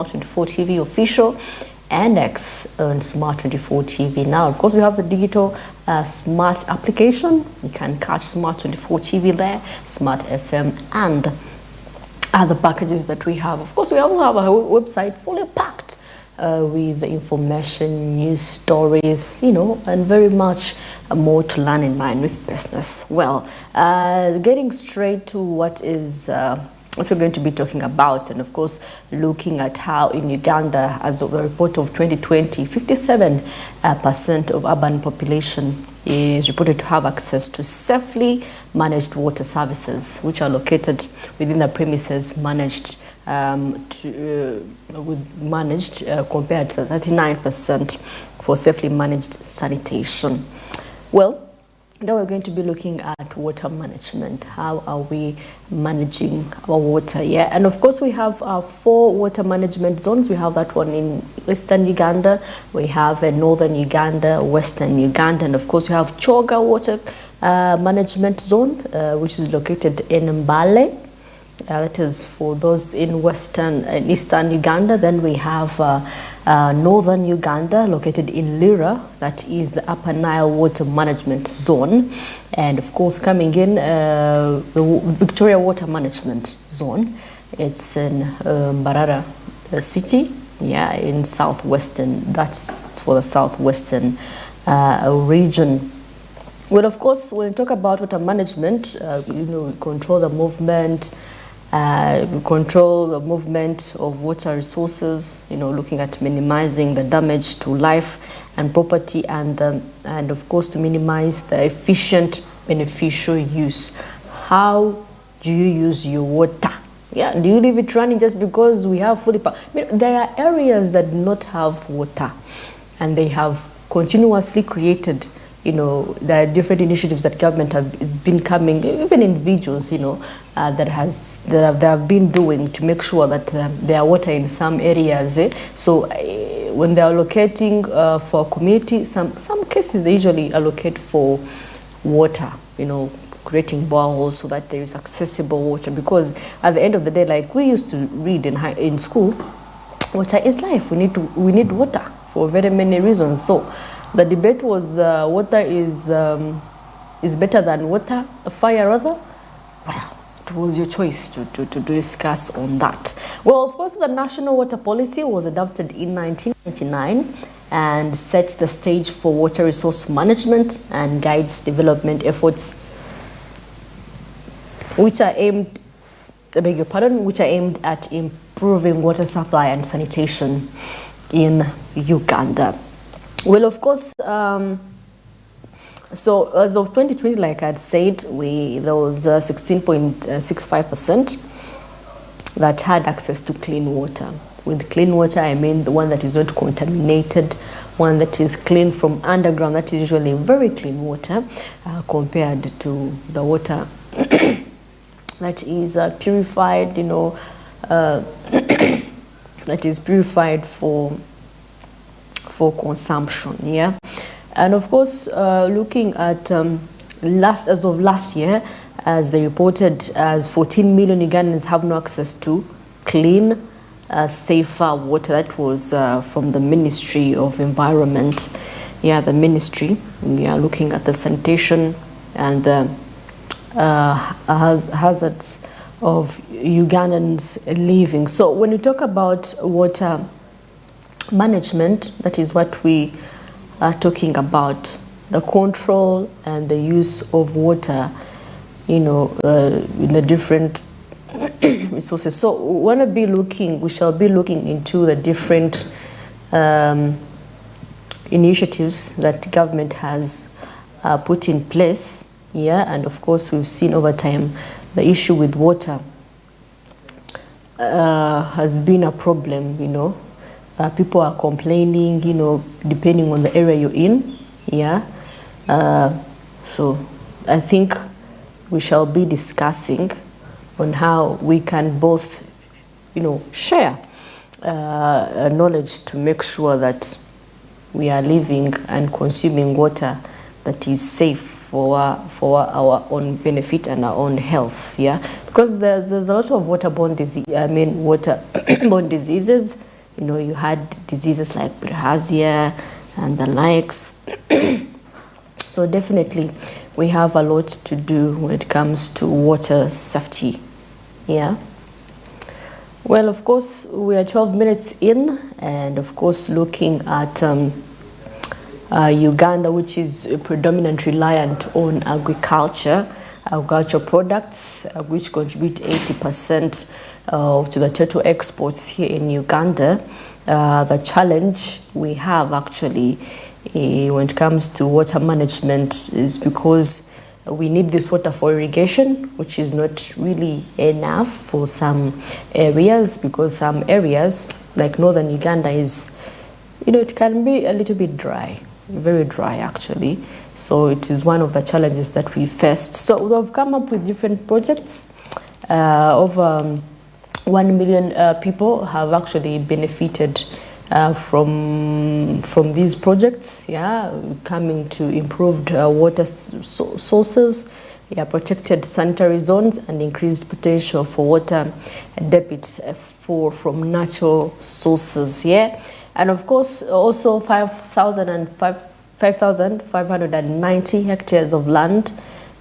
Smart24 TV official and X on Smart24 TV. Now, of course, we have the digital smart application. You can catch Smart24 TV there, Smart FM, and other packages that we have. Of course, we also have a website fully packed with information, news stories, and very much more to learn in line with business. Well, getting straight to what we're going to be talking about, and of course looking at how in Uganda, as of the report of 2020, 57% of urban population is reported to have access to safely managed water services, which are located within the premises managed compared to 39% for safely managed sanitation. Well, now we're going to be looking at water management. How are we managing our water? Yeah, and of course we have 4 water management zones. We have that one in Western Uganda, we have Northern Uganda, Western Uganda, and of course we have Choga water management zone, which is located in Mbale. That is for those in Western and Eastern Uganda. Then we have Northern Uganda, located in Lira, that is the Upper Nile Water Management Zone. And of course, coming in, the Victoria Water Management Zone. It's in Mbarara City, yeah, in southwestern. That's for the southwestern region. Well, of course, when we talk about water management, we control the movement. We control the movement of water resources, looking at minimizing the damage to life and property, and of course to minimize the efficient beneficial use. How do you use your water? Yeah, do you leave it running just because we have fully power? There are areas that do not have water, and they have continuously created, there are different initiatives that government have been coming, even individuals, that have been doing to make sure that there are water in some areas. So when they are allocating for a community, some cases they usually allocate for water, creating boreholes so that there is accessible water. Because at the end of the day, like we used to read in school, water is life. We need water for very many reasons. So the debate was water is better than water, fire rather. Well, it was your choice to discuss on that. Well, of course, the National Water Policy was adopted in 1999 and sets the stage for water resource management and guides development efforts, which are aimed at improving water supply and sanitation in Uganda. Well, of course, so as of 2020, like I said, there was 16.65% that had access to clean water. With clean water, I mean the one that is not contaminated, one that is clean from underground. That is usually very clean water compared to the water that is purified, that is purified for consumption. Yeah, and of course looking at as of last year, as they reported, as 14 million Ugandans have no access to clean, safer water. That was from the Ministry of Environment. Yeah, the ministry. We are looking at the sanitation and the hazards of Ugandans living. So when you talk about water management, that is what we are talking about, the control and the use of water, in the different resources. So we shall be looking into the different initiatives that government has put in place. Yeah, and of course we've seen over time the issue with water has been a problem. People are complaining, depending on the area you're in. Yeah. So I think we shall be discussing on how we can both, share knowledge to make sure that we are living and consuming water that is safe for our own benefit and our own health. Yeah, because there's a lot of waterborne diseases you had diseases like bilharzia and the likes. So definitely we have a lot to do when it comes to water safety. Yeah. Well, of course, we are 12 minutes in, and of course looking at Uganda, which is predominantly reliant on agricultural products, which contribute 80% to the total exports here in Uganda. The challenge we have actually when it comes to water management is because we need this water for irrigation, which is not really enough for some areas, because some areas like northern Uganda is, it can be a little bit dry, very dry actually. So it is one of the challenges that we faced. So we've come up with different projects. Over 1 million people have actually benefited from these projects, coming to improved water sources, protected sanitary zones, and increased potential for water debits from natural sources. And of course, also 5,590 hectares of land,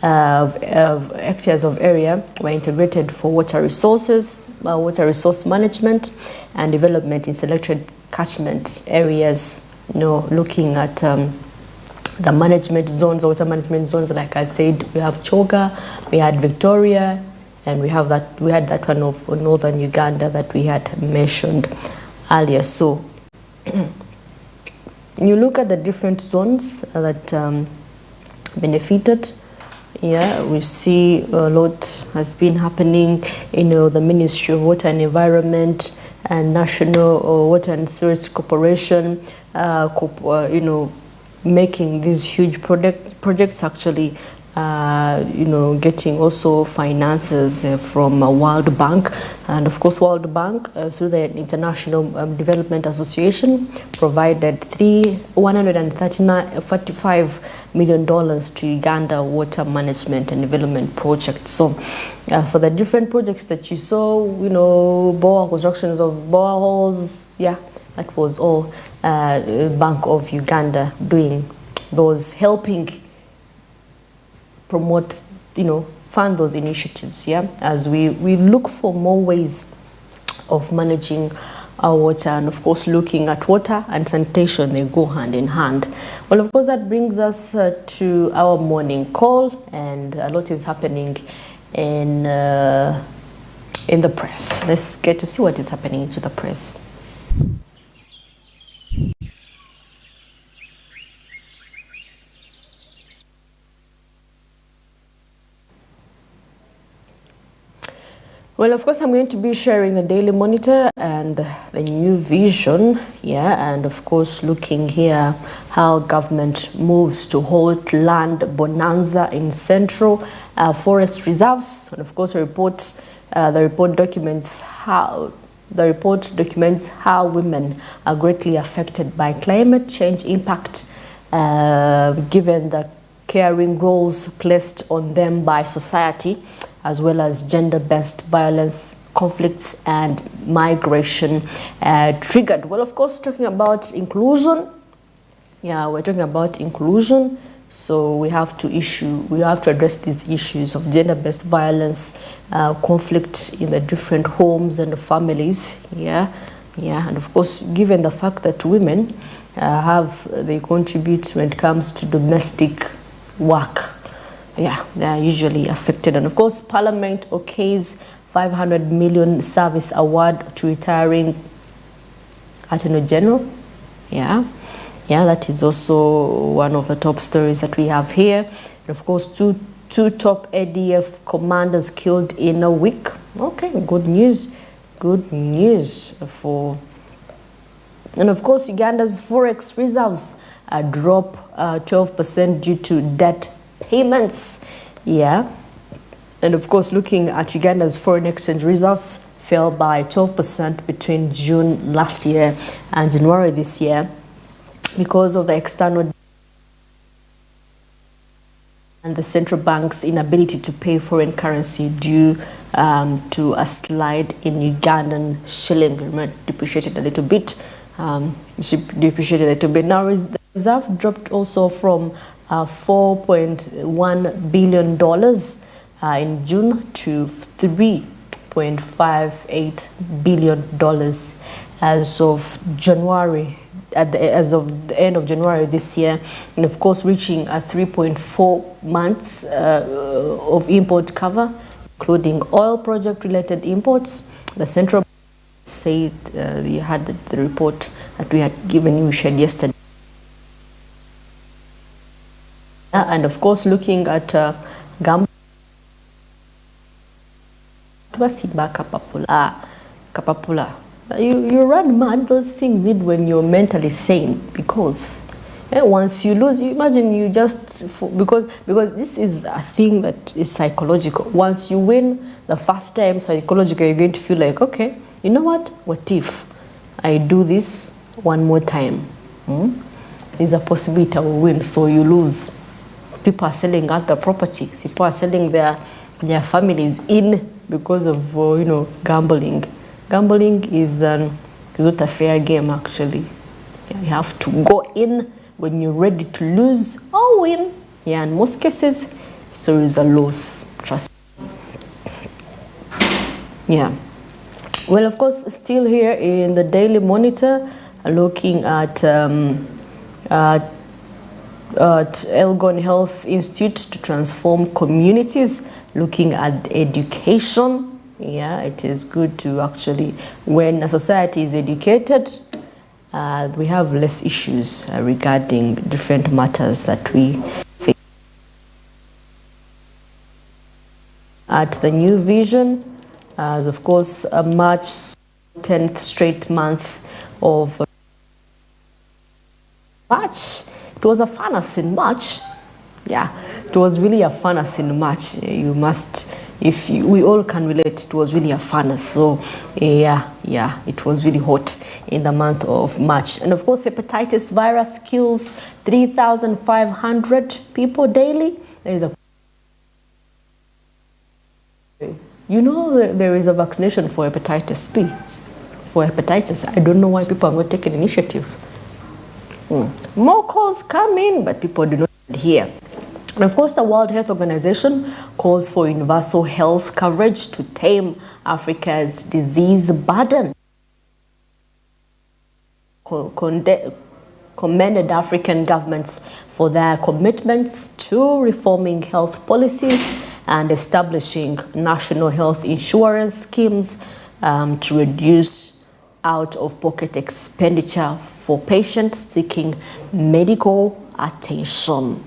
hectares of area were integrated for water resources, water resource management and development in selected catchment areas, looking at the management zones, water management zones. Like I said, we have Choga, we had Victoria, and we had that one of northern Uganda that we had mentioned earlier. So you look at the different zones that benefited. We see a lot has been happening. The Ministry of Water and Environment and National Water and Sewage Corporation, making these huge projects actually, getting also finances from World Bank. And of course World Bank through the International Development Association provided $145 million to Uganda water management and development projects. So for the different projects that you saw, bore constructions of boreholes, that was all Bank of Uganda doing those, helping promote, fund those initiatives, as we look for more ways of managing our water. And of course looking at water and sanitation, they go hand in hand. Well, of course that brings us to our morning call, and a lot is happening in the press. Let's get to see what is happening to the press. Well, of course, I'm going to be sharing the Daily Monitor and the New Vision, and of course looking here how government moves to halt land bonanza in central forest reserves. And of course, the report documents how women are greatly affected by climate change impact, given the caring roles placed on them by society, as well as gender-based violence, conflicts, and migration triggered. Well, of course, talking about inclusion. We're talking about inclusion. So we have to address these issues of gender-based violence, conflict in the different homes and families. And of course, given the fact that women they contribute when it comes to domestic work. They are usually affected. And of course, Parliament okays 500 million service award to retiring Attorney General. That is also one of the top stories that we have here. And of course, two top ADF commanders killed in a week. Okay, good news. Good news for. And of course, Uganda's forex reserves drop 12% due to debt payments. And of course, looking at Uganda's foreign exchange reserves fell by 12% between June last year and January this year because of the external and the central bank's inability to pay foreign currency due to a slide in Ugandan shilling. Remember, depreciated a little bit. Depreciated a little bit. Now, the reserve dropped also from $4.1 billion in June to $3.58 billion as of January. As of the end of January this year, and of course reaching a 3.4 months of import cover, including oil project-related imports. The central bank said we had the report that we had given you, shared yesterday. And of course, looking at gambling, kapapula. You run mad. Those things need when you're mentally sane, because once you lose, you imagine you just because this is a thing that is psychological. Once you win the first time, psychologically you're going to feel like, okay, you know what if I do this one more time? There's a possibility I will win. So you lose. People are selling out their properties. People are selling their families in because of gambling. Gambling is not a fair game, actually. You have to go in when you're ready to lose or win. Yeah, in most cases, so is a loss. Trust me. Yeah. Well, of course, still here in the Daily Monitor, looking at Elgon Health Institute to transform communities, looking at education. Yeah, it is good to actually, when a society is educated, we have less issues regarding different matters that we face. At the New Vision, as of course, March 10th straight month of March. It was a furnace in March. Yeah, it was really a furnace in March. You must, we all can relate, it was really a furnace. So yeah, it was really hot in the month of March. And of course, hepatitis virus kills 3,500 people daily. There is there is a vaccination for hepatitis B. For hepatitis, I don't know why people are not taking initiatives. More calls come in, but people do not hear. And of course, the World Health Organization calls for universal health coverage to tame Africa's disease burden. Commended African governments for their commitments to reforming health policies and establishing national health insurance schemes to reduce out-of-pocket expenditure for patients seeking medical attention.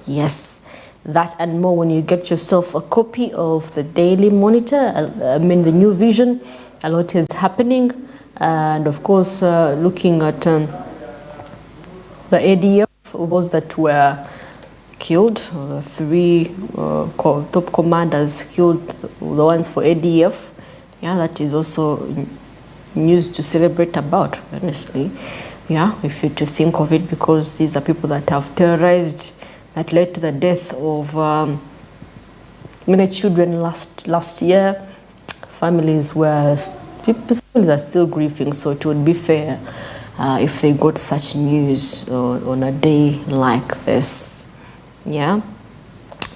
Yes, that and more when you get yourself a copy of the Daily Monitor, the New Vision. A lot is happening. And of course, looking at the ADF, those that were killed, the three top commanders killed, the ones for ADF. Yeah, that is also news to celebrate about, honestly. Yeah, if you to think of it, because these are people that have terrorized, that led to the death of many children last year. Families are still grieving, so it would be fair if they got such news on a day like this. Yeah.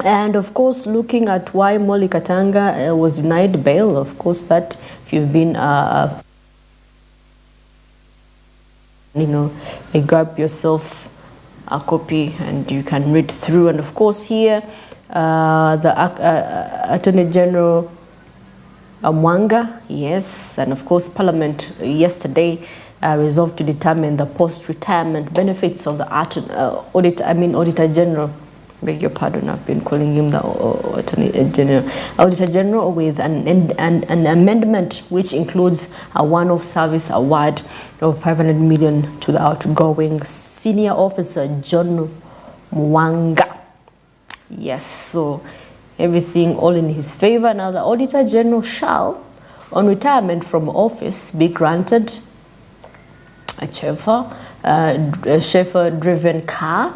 And of course, looking at why Molly Katanga was denied bail, of course, that if you've been you grab yourself a copy and you can read through. And of course, here the Attorney General Mwanga, yes, and of course Parliament yesterday resolved to determine the post-retirement benefits of the Auditor General. Beg your pardon, I've been calling him the Auditor General, with an amendment which includes a one-off service award of 500 million to the outgoing senior officer John Mwanga. Yes, so everything all in his favor. Now the Auditor General shall, on retirement from office, be granted a chauffeur-driven car,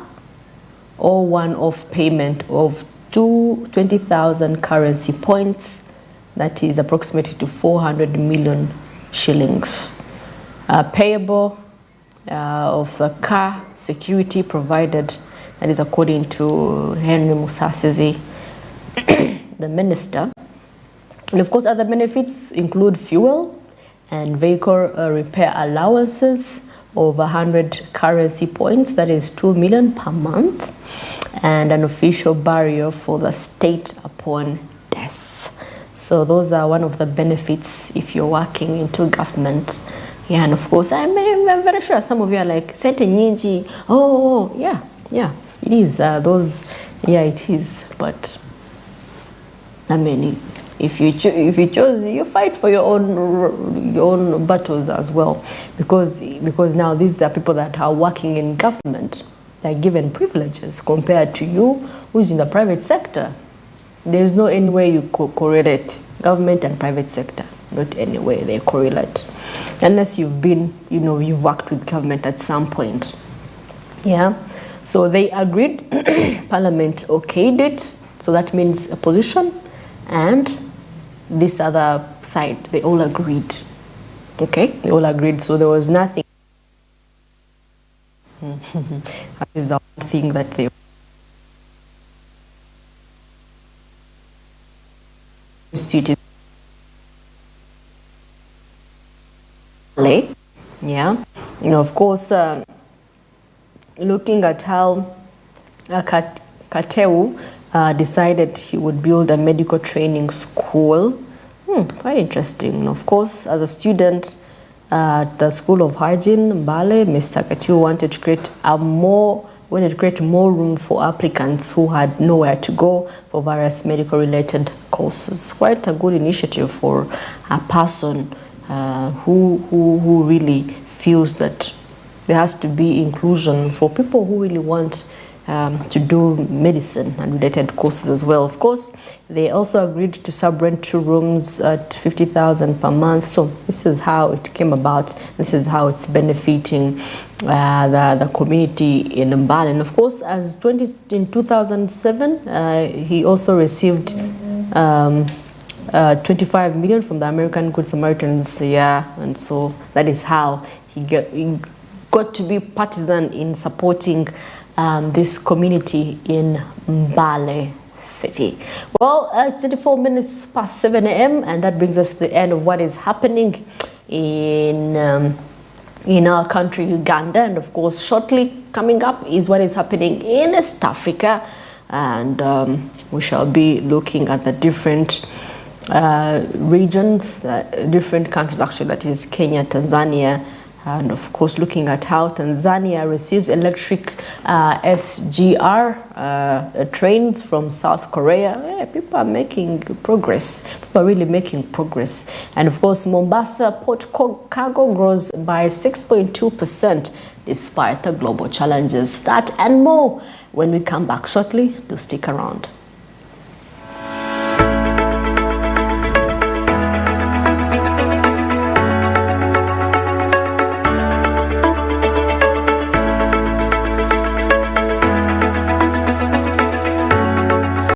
or one-off payment of 20,000 currency points, that is approximately to 400 million shillings. Payable of a car security provided, that is according to Henry Musasizi, the minister. And of course, other benefits include fuel and vehicle repair allowances of 100 currency points, that is 2 million per month, and an official burial for the state upon death. So those are one of the benefits if you're working into government. Yeah, and of course, I'm very sure some of you are like, Sente nyingi. Oh, yeah, it is. It is. But I mean, if you chose, you fight for your own battles as well, because now these are people that are working in government. They're given privileges compared to you who's in the private sector. There's no any way you correlate government and private sector. Not any way they correlate, unless you've been, you've worked with government at some point. Yeah, so they agreed. Parliament okayed it, so that means opposition and this other side, they all agreed. Okay, they all agreed, so there was nothing. That is the one thing that they instituted. Yeah, of course, looking at how Kateu decided he would build a medical training school. Quite interesting. Of course, as a student at the School of Hygiene, Mbale, Mr. Kateu wanted to create more room for applicants who had nowhere to go for various medical related courses. Quite a good initiative for a person who really feels that there has to be inclusion for people who really want to do medicine and related courses as well. Of course, they also agreed to subrent 2 rooms at 50,000 per month. So this is how it came about. This is how it's benefiting the community in Mbale. And of course, in 2007, he also received 25 million from the American Good Samaritans. Yeah, and so that is how he got to be partisan in supporting this community in Mbale City. Well, it's 24 minutes past 7 a.m. and that brings us to the end of what is happening in our country, Uganda. And of course, shortly coming up is what is happening in East Africa. And we shall be looking at the different regions, different countries actually, that is Kenya, Tanzania, and of course looking at how Tanzania receives electric SGR trains from South Korea. People are making progress. People are really making progress. And of course Mombasa port cargo grows by 6.2% despite the global challenges. That and more when we come back shortly. Do stick around.